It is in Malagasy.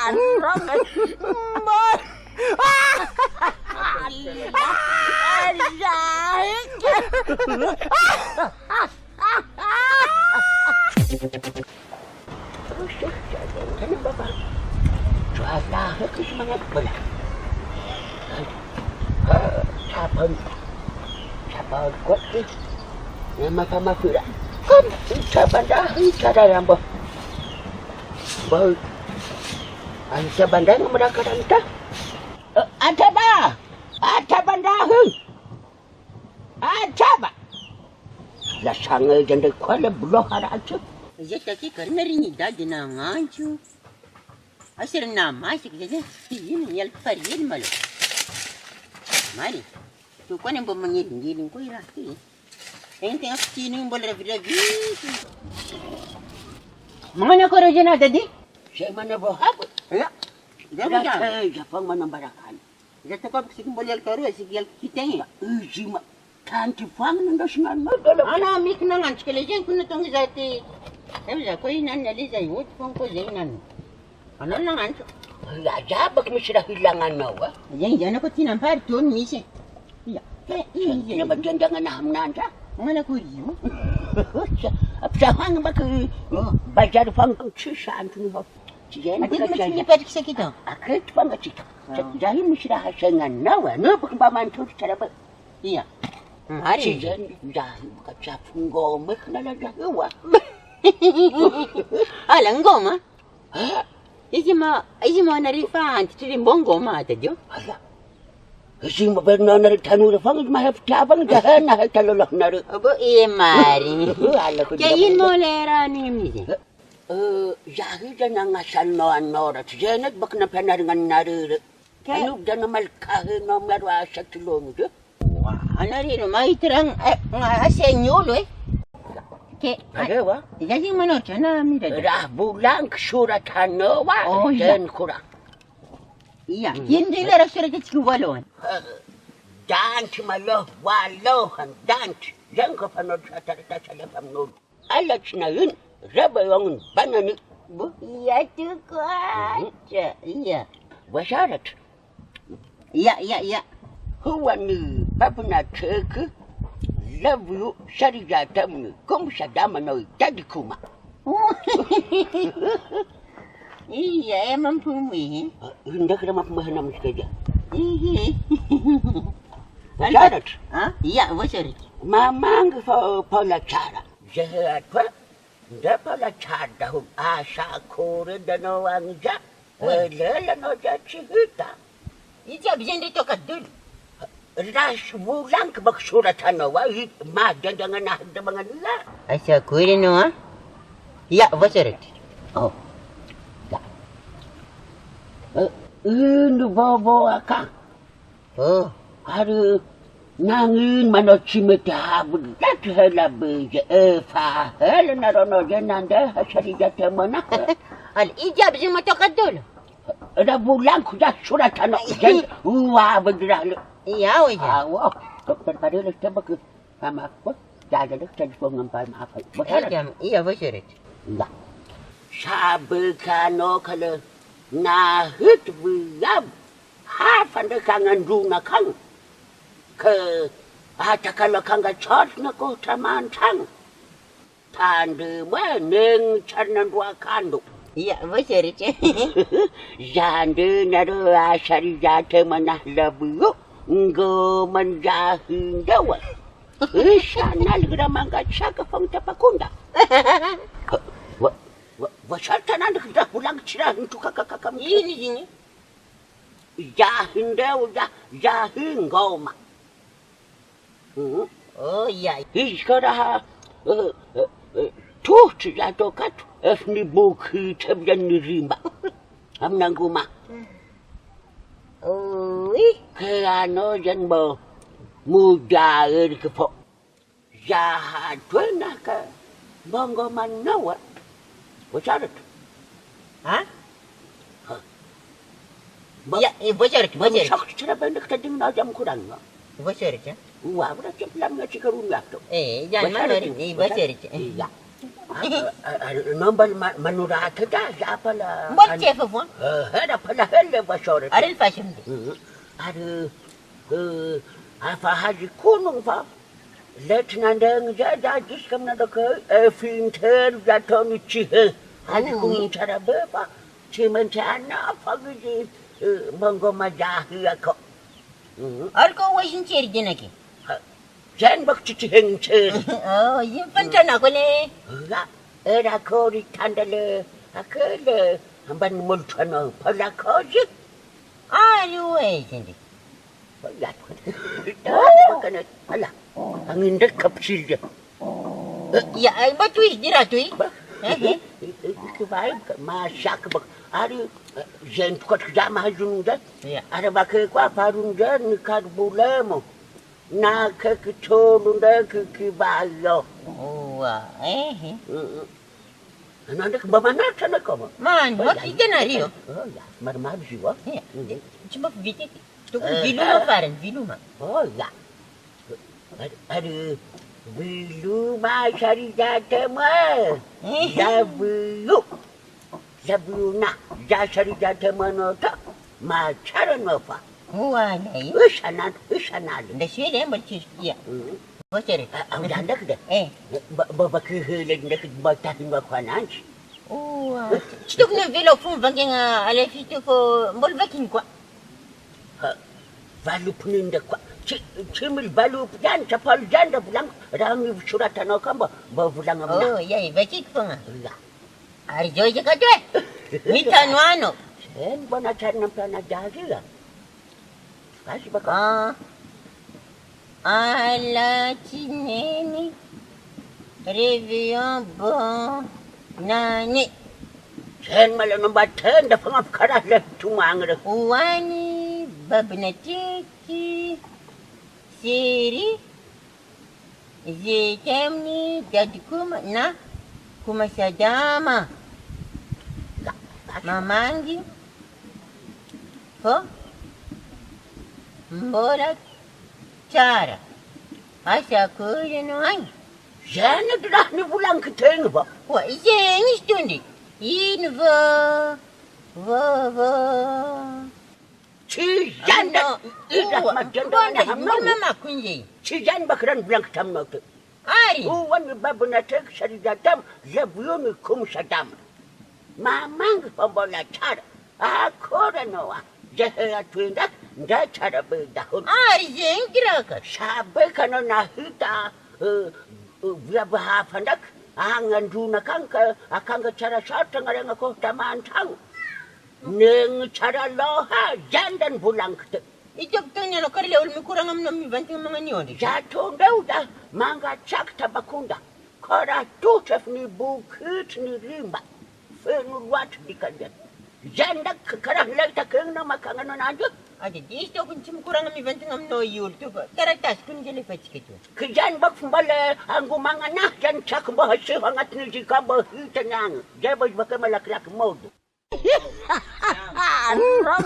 Arong. Mon. Cuaca ke semangat bola. Siapa kuat ni? Nama sama sudah. Kan siapa dah cara yang boh. Boh. Siapa dah yang mereka dah. Ada bah. Ada bandar. Ada bah. La sangat janda kuala belah ada aja. Jadi kerana ini dah jenangan cu. Asal nama sih kerja ini yang farid malu. Mari, tu kau yang bermengiring kau irati. Yang tengah sini boleh rapi. Mana kau rajin ada di? Saya mana bohab? Ya, Dah Jepang mana barakan. jadi kau sini boleh keluar sih kita ni. Jima kan Jepang nanda seman Ana mik nangan sekali je kuna tong zati. Saya kau ini nali saya wujud kau jangan. Ana nangan. Ya jabak mesti dah hilangan nawa. Jangan aku tinam partun misi. Ya. Ini bagian jangan ham nanda. Mana kau riu? Absahang bak bajar fang cisan tu bak. Jangan Ada macam ni pada kisah kita. Akret banget cik. Jadi mesti dah hasangan nawa. No bak baman tu cara bak. Iya. Hari. Jangan dah kaca punggo mek nala dah wa. Alang goma. Iji mau narifan, jadi bongo mah ada jo. Ayah. Kasi mabarno na rin tanu na fang mahaptabang dahan na talolok na rin. Abo mari. Ala ko Kayin mo lera ni misi. Yahi dyan ang asal no anora. Tiyanag bak na panaringan na rin. Ano dyan na malkahin no marwa sa tulong do? Wah, ana rin maiterang asenyolo eh. Adewa? Jadi mana cana mi dah. Dah bulang suratan no wa. Oh, iya. Dan kurang. Iya, hindi lera surat kecil walon. Dant malo walohan dant. Yan ko panod sa tarita sa lapam no. Alat na yun. Raba yung banani. Iya tu aja. Iya. Wasarat. Iya. Huwa ni babuna teke. Love you, sarija tamu. Kum sa dama no tadi kuma. Iya, emang pumi. Hindi ka naman pumahanam sa kanya. Wasarat? Wasarat. Ha? Iya, wasarat. Mamang pala cara. Jahat pa. Hindi pala cara hum asa kore dano ang ja. Wala no ja chihita. Iya, bijan dito kadul. Ras bulang kebaksuratan nawa. Madan jangan nahda mga nila. Asa kuire no ha? Iya, wasarat. Oh. Ini bawa akang. Oh. Hari nangin manocimit habud dat hela beja fa hela narono jenanda hasari jata mana. Al ijab bijan mata kadul. Ada bulan kuda suratan jen wa bedrah. Iya, wajah. Awak dokter pada le tebak sama apa? Jaga dek telefon ngampai maaf. Iya, wasarat. Enggak. Sabekano kalau nahit buyab hafan de kangan duna kang ke ata kalau kanga chot na ko taman tang tande meneng chanan dua kandu Iya, wasarat. jande na do asari jate manah labu ngo manjahin dawa sana ligra mangga chaka fang tapakunda Wasalta na dah pulang cerah untuk kakak kami. Ini. Jahin dah, jahin goma. Oh iya. Sekarang tuh cerah dokat, ni buku terbian nerima. Amnang goma. Oh, Kerana jan bo muda ke pok. Jahat tu nak ke bangga mana Wasarat. ha? Iya, wasarat. Sak cerah banyak tadi nak jam kurang. Wasarat ya. Wah, berarti pelan ngaji kerumah tu. Jangan mana ni wasarat. Iya. Nombor manurata da ya pala. Mol ce fa fon. Hada pala helle bashore. Are il fashion de. Are afa haji kunung fa. Let nandang ja jiskam na da ko finter da toni chihe. Haji kunung cara beba. Chimen chana fa gi mongo majahi ako. Ar ko wa shin cer gina ke. Jan bak chichi heng cer. Oh, yin fanta na ko ne. Era kori tandale akele amban multano pala koji. Are we shin de. Ya. Kana pala. Angin dek kapsil. Ya, ai ba tu dira tu. Vai masak bak. Ari jen kot jama hajunda. Ya. Ada bak kwa parunda ni karbulemo. Na ke tolunda ke bayo. Oh, Nanti ke mana sana kamu? Man, what is the rio? Oh ya, mar jiwa. Ya. Cuma vitik. Tu viluma faran, viluma. Oh ya. Aduh, viluma cari jatah mah. Zabiu. Zabiu nak. Cari jatah mana tak? Macaran apa? Wah, nai. Usanan. Da shi da yamma ce iya. Wace re? Ang dandak dah. Baba kehilan dah batahin makanan. Oh, cituk na velo fun bangin alafito fo molvakin kwa. Balu punin dah kwa. Cimil balu jan capal jan dah pulang. Rangi suratan okam ba pulang amna. Oh, ya, bacik fun. Ya. Arjo je ka tu. Mita nuano. Sen bona cari nampak nak jadi lah. Kasih bakal. Alla cineni. Revion bon. Nani. Sen malah nombor 10 dah pengap karas lah cuma angin. Uwani babna tiki. Siri. Zetemni jadi kuma sadama. Mamangi. Ko. Mbora cara. Asa kuya no ay. Sen dah ni pulang ke tengah ba. Wa isen istundi. Inva. Va. Cijan dah. Idah macam mana hamna. Mama kunje. Cijan bakaran pulang ke tamna tu. Ari. Uwan babu na tek sari datam. Zabiu ni kum sadam. Mamang pembola cara. Aku dah nawa. Jahaya tuindak. Dah cara berdahun. Ari jen kirakat. Sabai kana nahita via bahafandak angan duna kanka akanga cara sata ngarang ako tamaan tang neng cara loha jandan pulang kete Ijok tanya lo karle ul mikurang am mi banting mga niyon. jatuh dauda manga cak tabakunda kora tutef ni bukit ni rimba fenu wat dikajan jandak kerah lek takeng na makangan aja Ade disto kun chim kurang mi banting am no yul tu karatas kun gele pachiketu. Kejan bak fembale anggu manganah jan cak bahasa hangat ni jika bahi tenang. Jabaj bakai malak-lak mod. Allah.